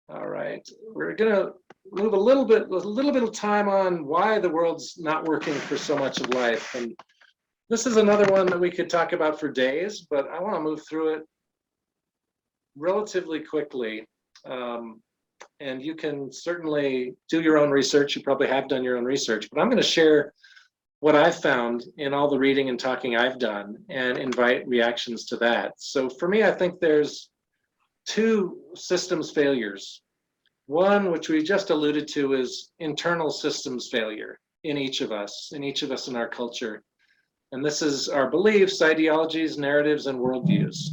All right, we're gonna move a little bit of time on why the world's not working for so much of life. And this is another one that we could talk about for days, but I want to move through it relatively quickly. And you can certainly do your own research. You probably have done your own research, but I'm going to share what I've found in all the reading and talking I've done and invite reactions to that. So for me, I think there's two systems failures. One, which we just alluded to, is internal systems failure in each of us in our culture. And this is our beliefs, ideologies, narratives, and worldviews.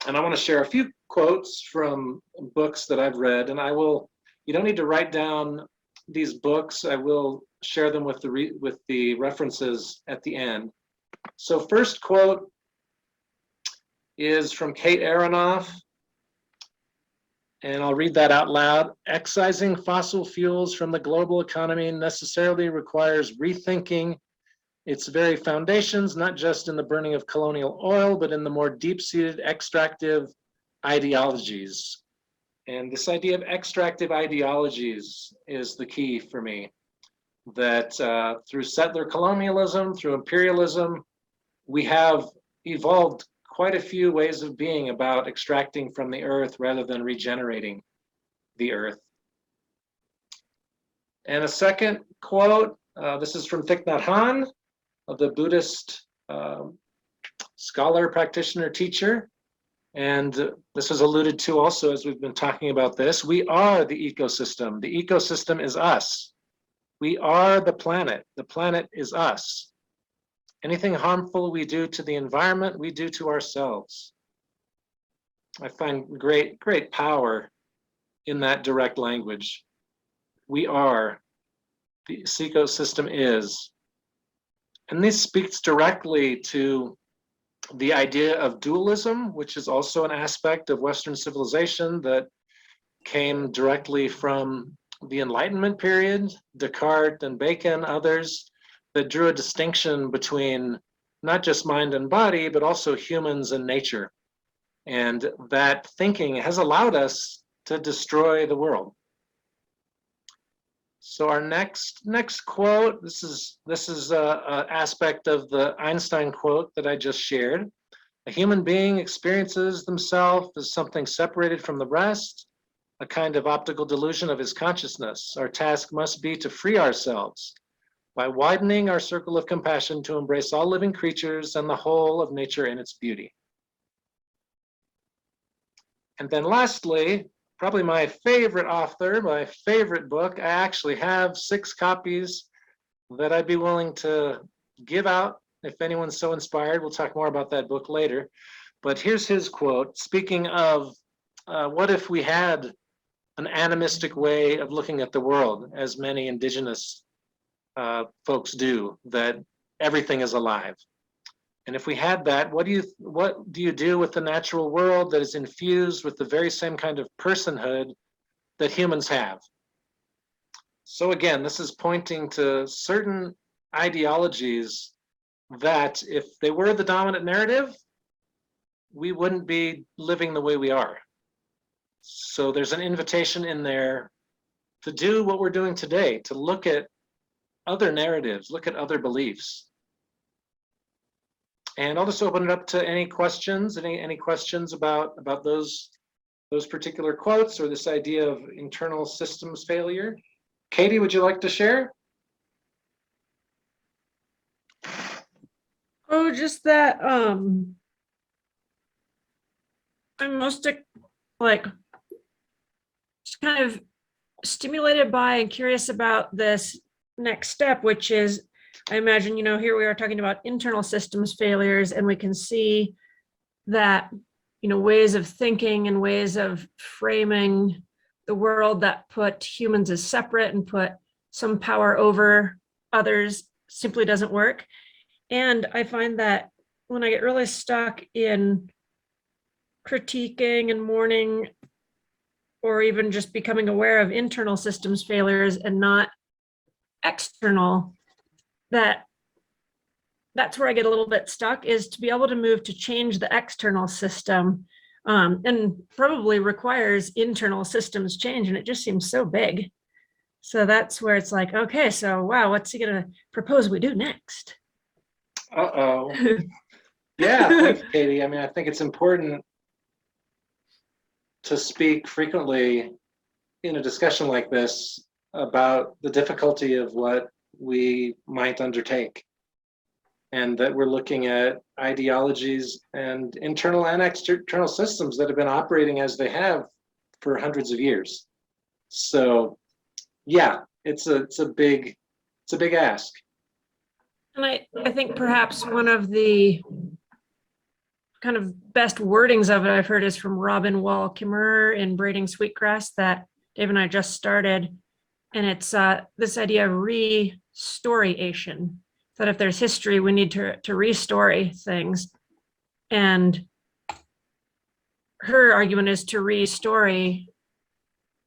And I want to share a few quotes from books that I've read, and you don't need to write down these books. I will share them with the references at the end. So first quote is from Kate Aronoff, and I'll read that out loud. Excising fossil fuels from the global economy necessarily requires rethinking its very foundations, not just in the burning of colonial oil, but in the more deep-seated extractive ideologies. And this idea of extractive ideologies is the key for me, that through settler colonialism, through imperialism, we have evolved quite a few ways of being about extracting from the earth rather than regenerating the earth. And a second quote, this is from Thich Nhat Hanh, the Buddhist scholar, practitioner, teacher. And this was alluded to also as we've been talking about this. We are the ecosystem. The ecosystem is us. We are the planet. The planet is us. Anything harmful we do to the environment, we do to ourselves. I find great power in that direct language. We are. The ecosystem is. And this speaks directly to the idea of dualism, which is also an aspect of Western civilization that came directly from the Enlightenment period, Descartes and Bacon, others, that drew a distinction between not just mind and body, but also humans and nature. And that thinking has allowed us to destroy the world. So our next quote, this is an aspect of the Einstein quote that I just shared. A human being experiences themselves as something separated from the rest, a kind of optical delusion of his consciousness. Our task must be to free ourselves by widening our circle of compassion to embrace all living creatures and the whole of nature in its beauty. And then lastly, probably my favorite author, my favorite book. I actually have 6 copies that I'd be willing to give out if anyone's so inspired. We'll talk more about that book later. But here's his quote, speaking of what if we had an animistic way of looking at the world, as many indigenous folks do, that everything is alive. And if we had that, what do you do with the natural world that is infused with the very same kind of personhood that humans have? So again, this is pointing to certain ideologies that if they were the dominant narrative, we wouldn't be living the way we are. So there's an invitation in there to do what we're doing today, to look at other narratives, look at other beliefs. And I'll just open it up to any questions, any questions about those particular quotes or this idea of internal systems failure. Katie, would you like to share? Oh, just that I'm most like just kind of stimulated by and curious about this next step, which is, I imagine, here we are talking about internal systems failures, and we can see that, ways of thinking and ways of framing the world that put humans as separate and put some power over others simply doesn't work. And I find that when I get really stuck in critiquing and mourning, or even just becoming aware of internal systems failures and not external, that's where I get a little bit stuck, is to be able to move to change the external system and probably requires internal systems change. And it just seems so big. So that's where it's like, okay, so wow, what's he going to propose we do next? Uh-oh. Yeah, thanks, Katie. I mean, I think it's important to speak frequently in a discussion like this about the difficulty of what we might undertake, and that we're looking at ideologies and internal and external systems that have been operating as they have for hundreds of years. So yeah, it's a big ask. And I think perhaps one of the kind of best wordings of it I've heard is from Robin Wall Kimmerer in Braiding Sweetgrass that Dave and I just started. And it's this idea of restoriation, that if there's history, we need to restory things. And her argument is to restory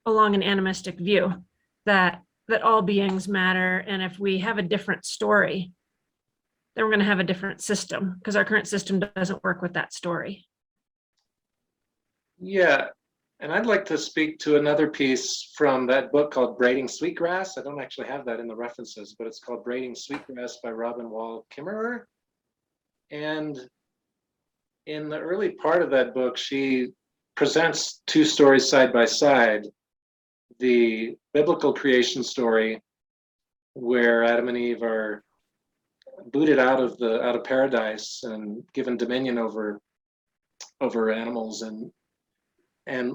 along an animistic view, that all beings matter. And if we have a different story, then we're going to have a different system, because our current system doesn't work with that story. Yeah, and I'd like to speak to another piece from that book called Braiding Sweetgrass. I don't actually have that in the references, but it's called Braiding Sweetgrass by Robin Wall Kimmerer. And in the early part of that book, she presents two stories side by side. The biblical creation story, where Adam and Eve are booted out of paradise and given dominion over animals and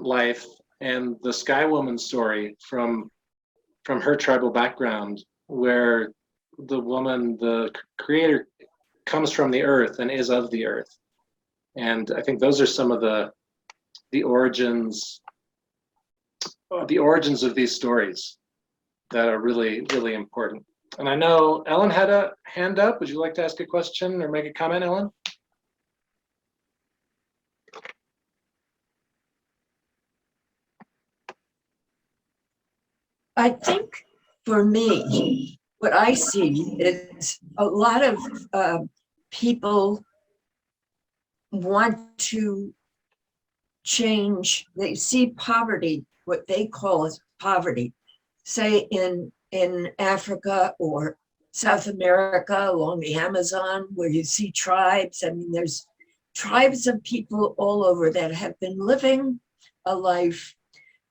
life, and the Sky Woman story from her tribal background, where the woman, the creator, comes from the earth and is of the earth. And I think those are some of the origins of these stories that are really, really important. And I know Ellen had a hand up. Would you like to ask a question or make a comment, Ellen? I think for me, what I see is a lot of people want to change. They see poverty, what they call as poverty, say in Africa or South America along the Amazon, where you see tribes. I mean, there's tribes of people all over that have been living a life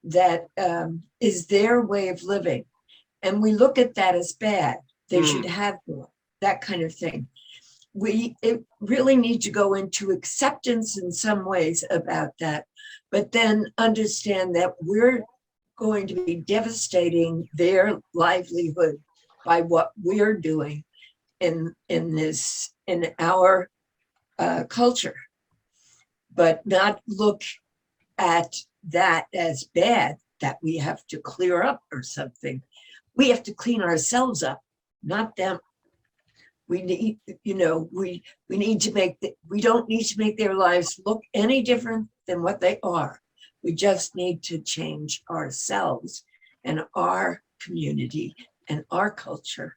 that is their way of living. And we look at that as bad. They should have more, that kind of thing. We really need to go into acceptance in some ways about that, but then understand that we're going to be devastating their livelihood by what we're doing in our culture, but not look at that as bad, that we have to clear up or something. We have to clean ourselves up, not them. We need, we need to we don't need to make their lives look any different than what they are. We just need to change ourselves and our community and our culture.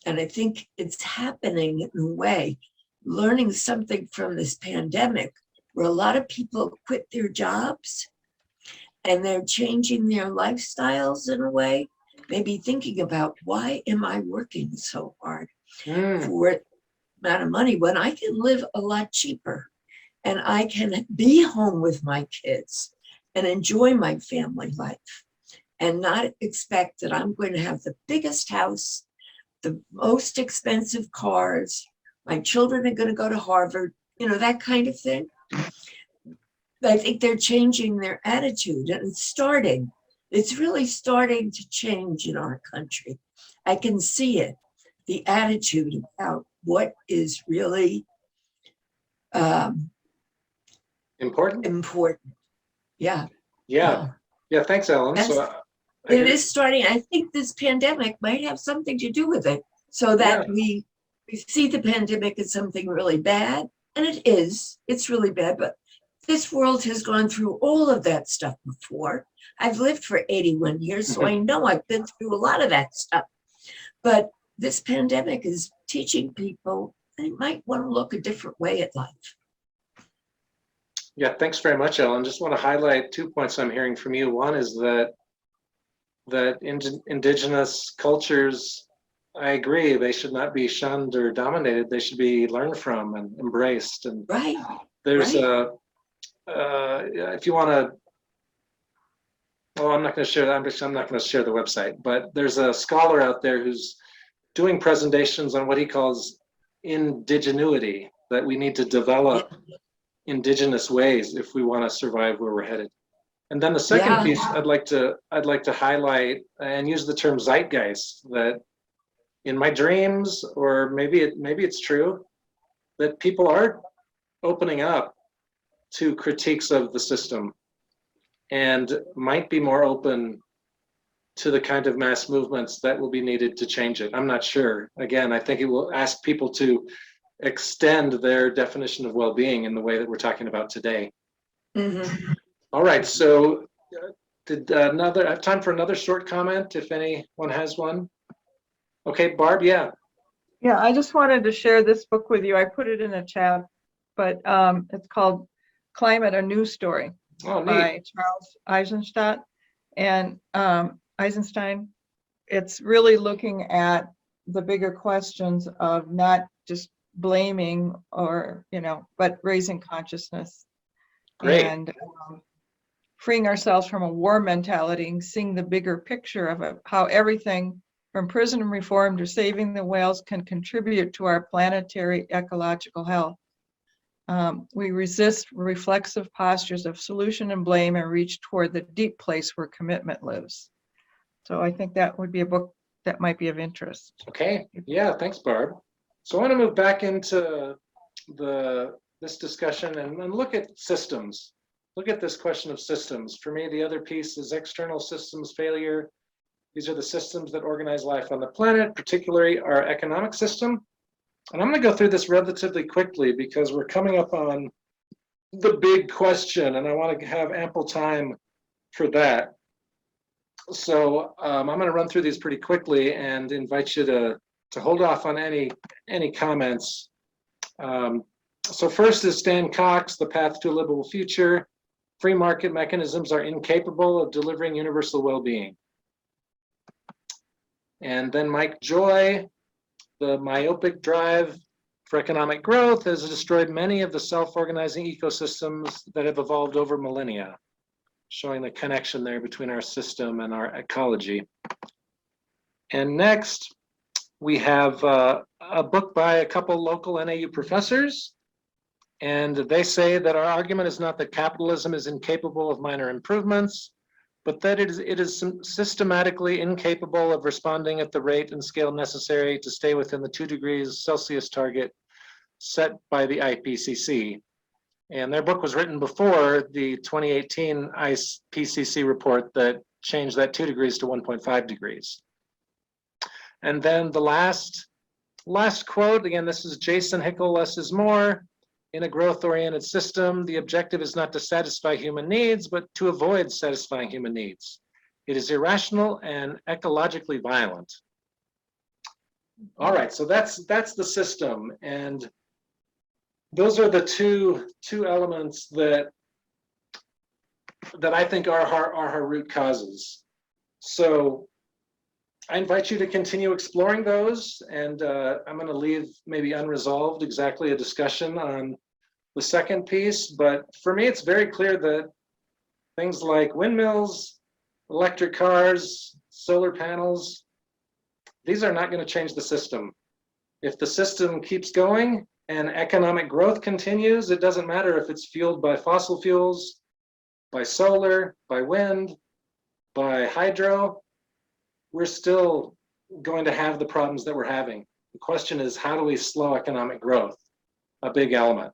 And I think it's happening in a way, learning something from this pandemic, where a lot of people quit their jobs and they're changing their lifestyles in a way, maybe thinking about, why am I working so hard for an amount of money when I can live a lot cheaper and I can be home with my kids and enjoy my family life and not expect that I'm going to have the biggest house, the most expensive cars, my children are going to go to Harvard, that kind of thing. I think they're changing their attitude, and it's really starting to change in our country. I can see it, the attitude about what is really important. Yeah. Yeah. Yeah. Thanks, Ellen. So it is starting. I think this pandemic might have something to do with it, so that we see the pandemic as something really bad, and it is. It's really bad, but this world has gone through all of that stuff before. I've lived for 81 years, so I know I've been through a lot of that stuff. But this pandemic is teaching people they might want to look a different way at life. Yeah, thanks very much, Ellen. Just want to highlight 2 points I'm hearing from you. One is that indigenous cultures, I agree, they should not be shunned or dominated. They should be learned from and embraced. And Right, there's right. if you want to, well, I'm not going to share that. I'm not going to share the website, but there's a scholar out there who's doing presentations on what he calls indigenuity, that we need to Yeah, develop indigenous ways if we want to survive where we're headed. And then the second yeah, piece I'd like to highlight and use the term zeitgeist, that in my dreams, or maybe it's true, that people are opening up to critiques of the system and might be more open to the kind of mass movements that will be needed to change it. I'm not sure. Again, I think it will ask people to extend their definition of well-being in the way that we're talking about today. mhm. All right, so did I have time for another short comment if anyone has one? Okay, Barb, yeah. Yeah, I just wanted to share this book with you. I put it in a chat, but it's called Climate: A News Story Oh, neat. by Charles Eisenstadt and Eisenstein. It's really looking at the bigger questions of not just blaming or, but raising consciousness Great. and freeing ourselves from a war mentality and seeing the bigger picture of it, how everything from prison reform to saving the whales can contribute to our planetary ecological health. We resist reflexive postures of solution and blame and reach toward the deep place where commitment lives. So I think that would be a book that might be of interest. Okay, yeah, thanks, Barb. So I want to move back into this discussion and look at systems. Look at this question of systems. For me, the other piece is external systems failure. These are the systems that organize life on the planet, particularly our economic system. And I'm going to go through this relatively quickly because we're coming up on the big question, and I want to have ample time for that. So I'm going to run through these pretty quickly and invite you to hold off on any comments. So first is Stan Cox, The Path to a Livable Future. Free market mechanisms are incapable of delivering universal well-being. And then Mike Joy, The Myopic Drive for Economic Growth has destroyed many of the self-organizing ecosystems that have evolved over millennia, showing the connection there between our system and our ecology. And next, we have a book by a couple local NAU professors, and they say that our argument is not that capitalism is incapable of minor improvements, but that it is systematically incapable of responding at the rate and scale necessary to stay within the 2 degrees Celsius target set by the IPCC. And their book was written before the 2018 IPCC report that changed that 2 degrees to 1.5 degrees. And then the last quote, again, this is Jason Hickel, Less is More. In a growth-oriented system, the objective is not to satisfy human needs, but to avoid satisfying human needs. It is irrational and ecologically violent. All right, so that's the system, and those are the two elements that I think are our root causes. So I invite you to continue exploring those, and I'm going to leave maybe unresolved exactly a discussion on the second piece, but for me it's very clear that things like windmills, electric cars, solar panels, these are not going to change the system. If the system keeps going and economic growth continues, it doesn't matter if it's fueled by fossil fuels, by solar, by wind, by hydro, we're still going to have the problems that we're having. The question is, how do we slow economic growth? A big element.